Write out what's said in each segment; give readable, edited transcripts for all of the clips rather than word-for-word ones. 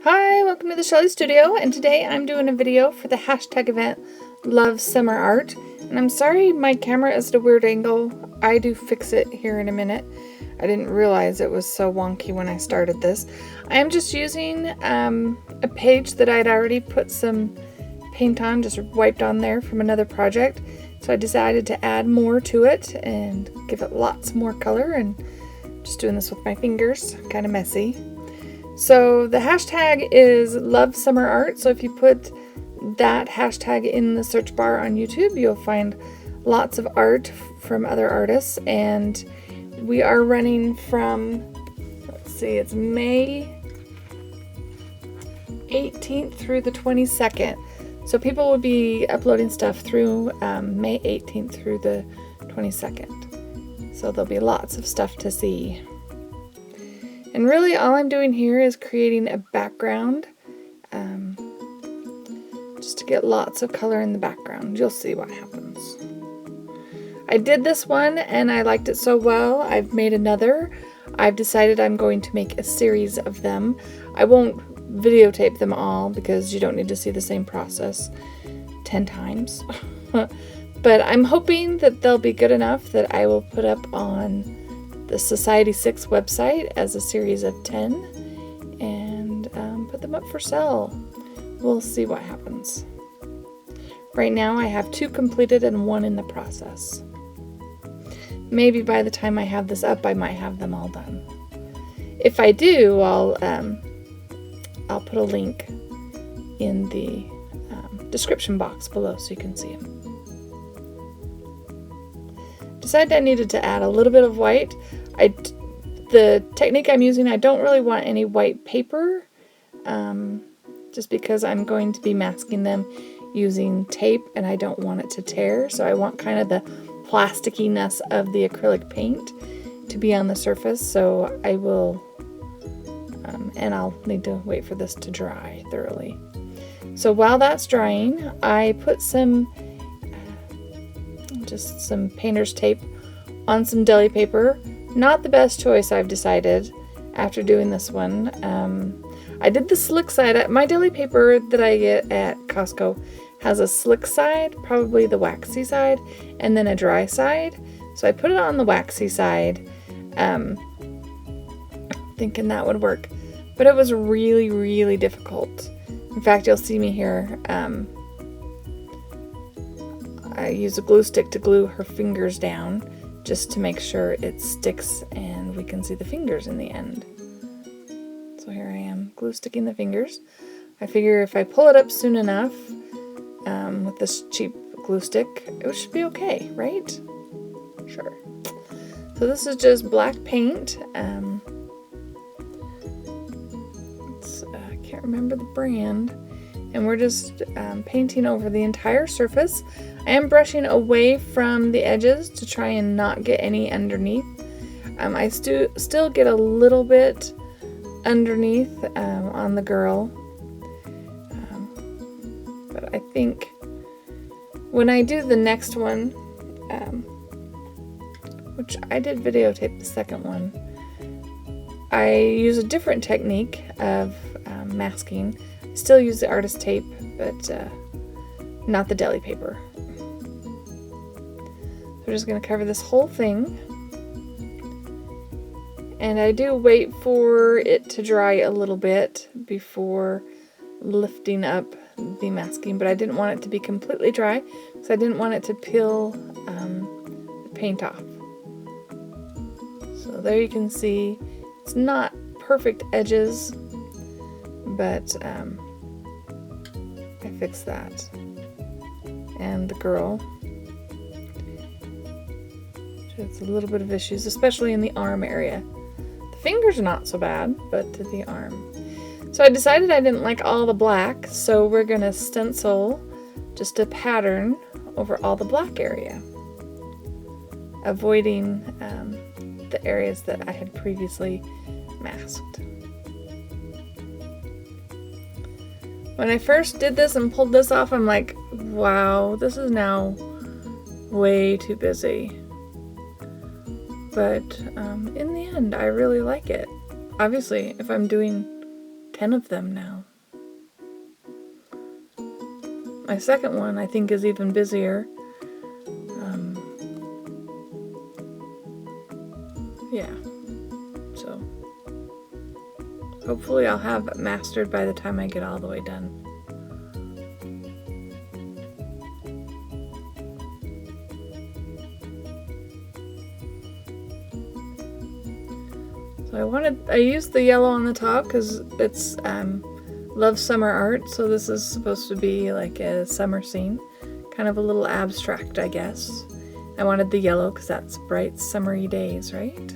Hi, welcome to the Shelly Studio, and today I'm doing a video for the hashtag event lovesummerart. And I'm sorry my camera is at a weird angle. I do fix it here in a minute. I didn't realize it was so wonky when I started this. I am just using a page that I'd already put some paint on, just wiped on there from another project. So I decided to add more to it and give it lots more color, and just doing this with my fingers, kind of messy. So the hashtag is lovesummerart. So if you put that hashtag in the search bar on YouTube, you'll find lots of art from other artists. And we are running from, let's see, it's May 18th through the 22nd. So people will be uploading stuff through May 18th through the 22nd. So there'll be lots of stuff to see. And really all I'm doing here is creating a background, just to get lots of color in the background. You'll see what happens. I did this one and I liked it so well, I've made another. I've decided I'm going to make a series of them. I won't videotape them all because you don't need to see the same process 10 times. But I'm hoping that they'll be good enough that I will put up on the Society 6 website as a series of 10 and put them up for sale. We'll see what happens. Right now I have 2 completed and 1 in the process. Maybe by the time I have this up I might have them all done. If I do, I'll put a link in the description box below so you can see them. Decided I needed to add a little bit of white. The technique I'm using, I don't really want any white paper, just because I'm going to be masking them using tape and I don't want it to tear. So I want kind of the plasticky-ness of the acrylic paint to be on the surface. So I will, and I'll need to wait for this to dry thoroughly. So while that's drying, I put just some painter's tape on some deli paper. Not the best choice, I've decided, after doing this one. I did the slick side. My deli paper that I get at Costco has a slick side, probably the waxy side, and then a dry side. So I put it on the waxy side, thinking that would work. But it was really, really difficult. In fact, you'll see me here. I use a glue stick to glue her fingers down just to make sure it sticks and we can see the fingers in the end. So here I am glue sticking the fingers. I figure if I pull it up soon enough with this cheap glue stick, it should be okay, right? Sure. So this is just black paint. I can't remember the brand. And we're just painting over the entire surface. I am brushing away from the edges to try and not get any underneath. I still get a little bit underneath on the girl. But I think when I do the next one, which I did videotape the second one, I use a different technique of masking. Still use the artist tape, but not the deli paper. We're just going to cover this whole thing. And I do wait for it to dry a little bit before lifting up the masking, but I didn't want it to be completely dry because I didn't want it to peel the paint off. So there you can see it's not perfect edges, but I fixed that. And the girl, she has a little bit of issues, especially in the arm area. The fingers are not so bad, but to the arm. So I decided I didn't like all the black, so we're going to stencil just a pattern over all the black area, avoiding the areas that I had previously masked. When I first did this and pulled this off, I'm like, wow, this is now way too busy. But in the end, I really like it. Obviously, if I'm doing 10 of them now. My second one, I think, is even busier. Yeah, so hopefully I'll have it mastered by the time I get all the way done. So I used the yellow on the top because it's Love Summer Art, so this is supposed to be like a summer scene, kind of a little abstract, I guess. I wanted the yellow because that's bright summery days, right?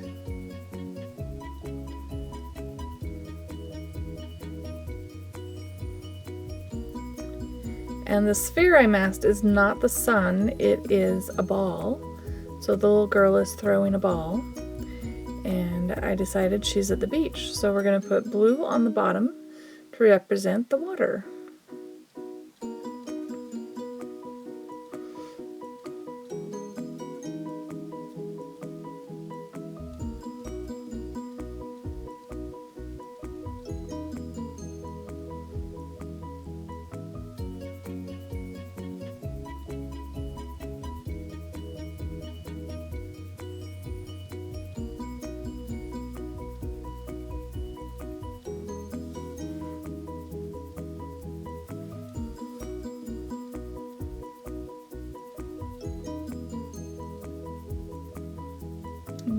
And the sphere I masked is not the sun, it is a ball. So the little girl is throwing a ball. And I decided she's at the beach. So we're going to put blue on the bottom to represent the water.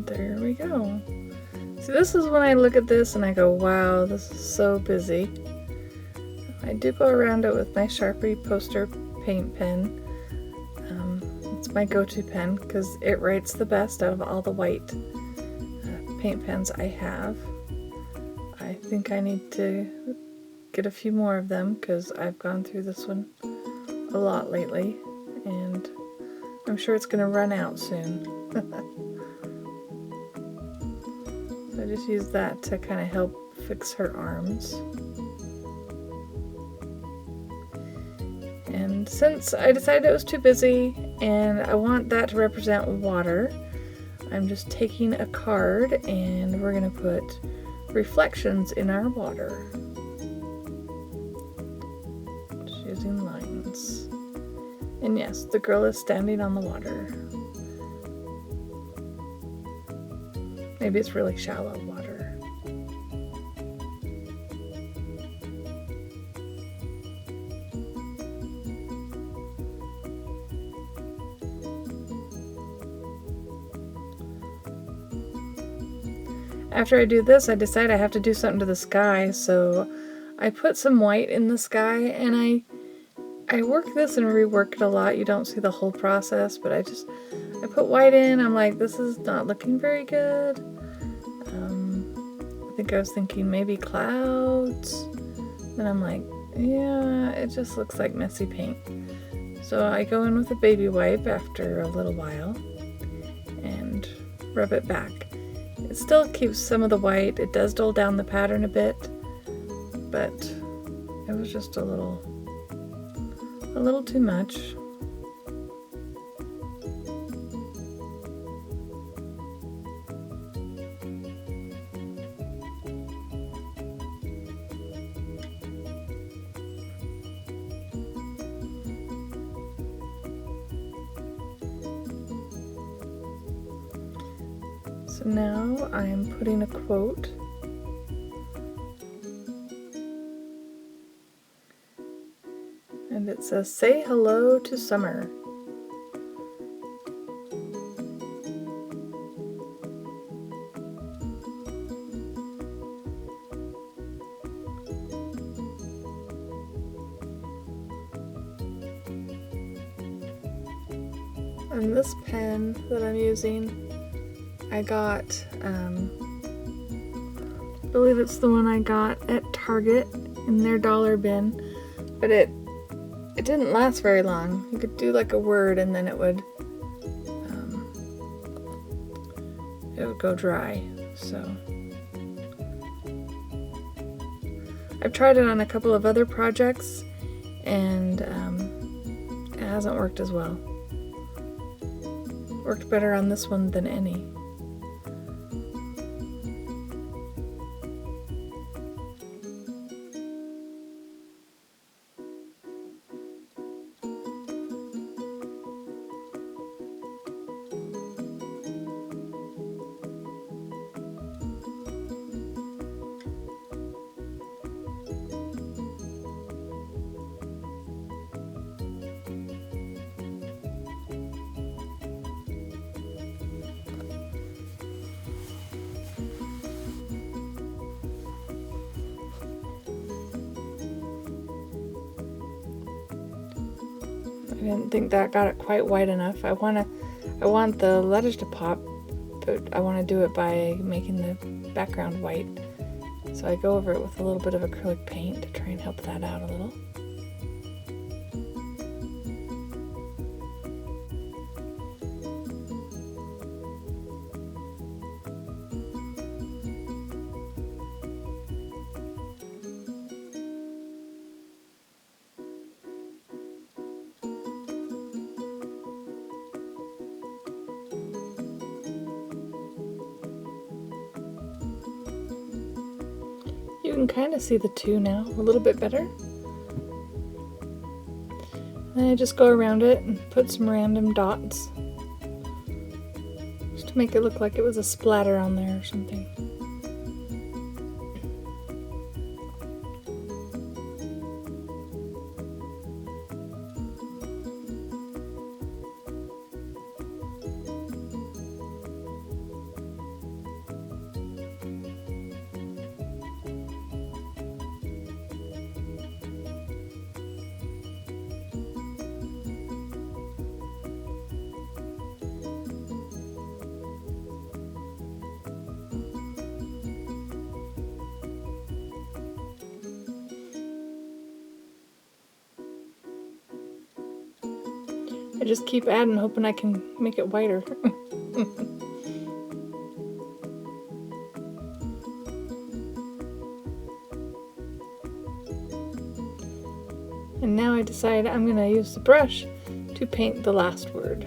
There we go. See, this is when I look at this and I go, wow, this is so busy. I do go around it with my Sharpie poster paint pen. It's my go-to pen because it writes the best out of all the white paint pens I have. I think I need to get a few more of them because I've gone through this one a lot lately and I'm sure it's going to run out soon. So I just use that to kind of help fix her arms. And since I decided it was too busy and I want that to represent water, I'm just taking a card and we're going to put reflections in our water. Just using lines. And yes, the girl is standing on the water. Maybe it's really shallow water. After I do this, I decide I have to do something to the sky, so I put some white in the sky, and I work this and rework it a lot. You don't see the whole process, but I put white in. I'm like, this is not looking very good. I think I was thinking maybe clouds. Then I'm like, yeah, it just looks like messy paint. So I go in with a baby wipe after a little while and rub it back. It still keeps some of the white. It does dull down the pattern a bit, but it was just a little too much. So now I'm putting a quote. And it says, "Say hello to summer." And this pen that I'm using, I got, I believe it's the one I got at Target in their dollar bin, but it didn't last very long. You could do like a word and then it would go dry. So I've tried it on a couple of other projects and it hasn't worked as well. Worked better on this one than any. I didn't think that got it quite white enough. I want the letters to pop, but I want to do it by making the background white. So I go over it with a little bit of acrylic paint to try and help that out a little. You can kind of see the two now a little bit better. Then I just go around it and put some random dots just to make it look like it was a splatter on there or something. I just keep adding, hoping I can make it whiter. And now I decide I'm going to use the brush to paint the last word.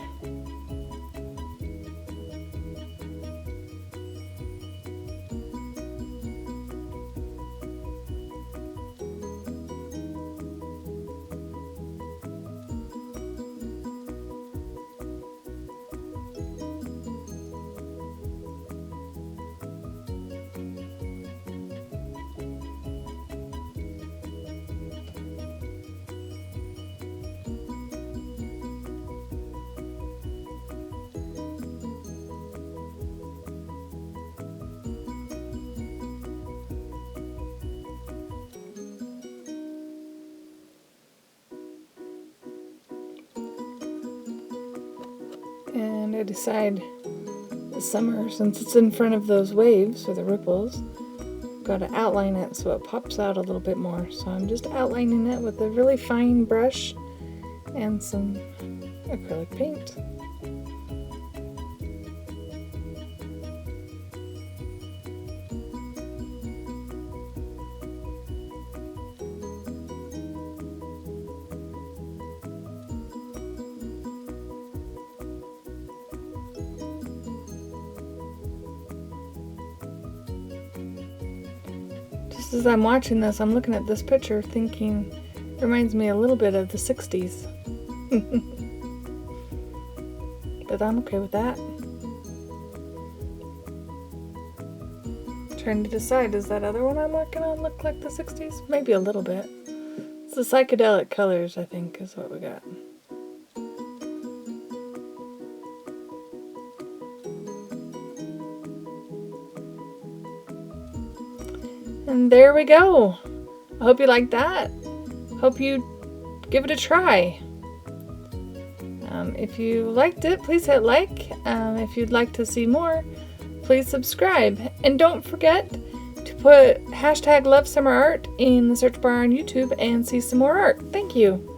And I decide the summer, since it's in front of those waves or the ripples, got to outline it so it pops out a little bit more. So I'm just outlining it with a really fine brush and some acrylic paint. Just as I'm watching this, I'm looking at this picture thinking it reminds me a little bit of the 60s. But I'm okay with that. Trying to decide, does that other one I'm working on look like the 60s? Maybe a little bit. It's the psychedelic colors, I think, is what we got. And there we go. I hope you liked that. Hope you give it a try. If you liked it, please hit like. If you'd like to see more, please subscribe. And don't forget to put #lovesummerart in the search bar on YouTube and see some more art. Thank you.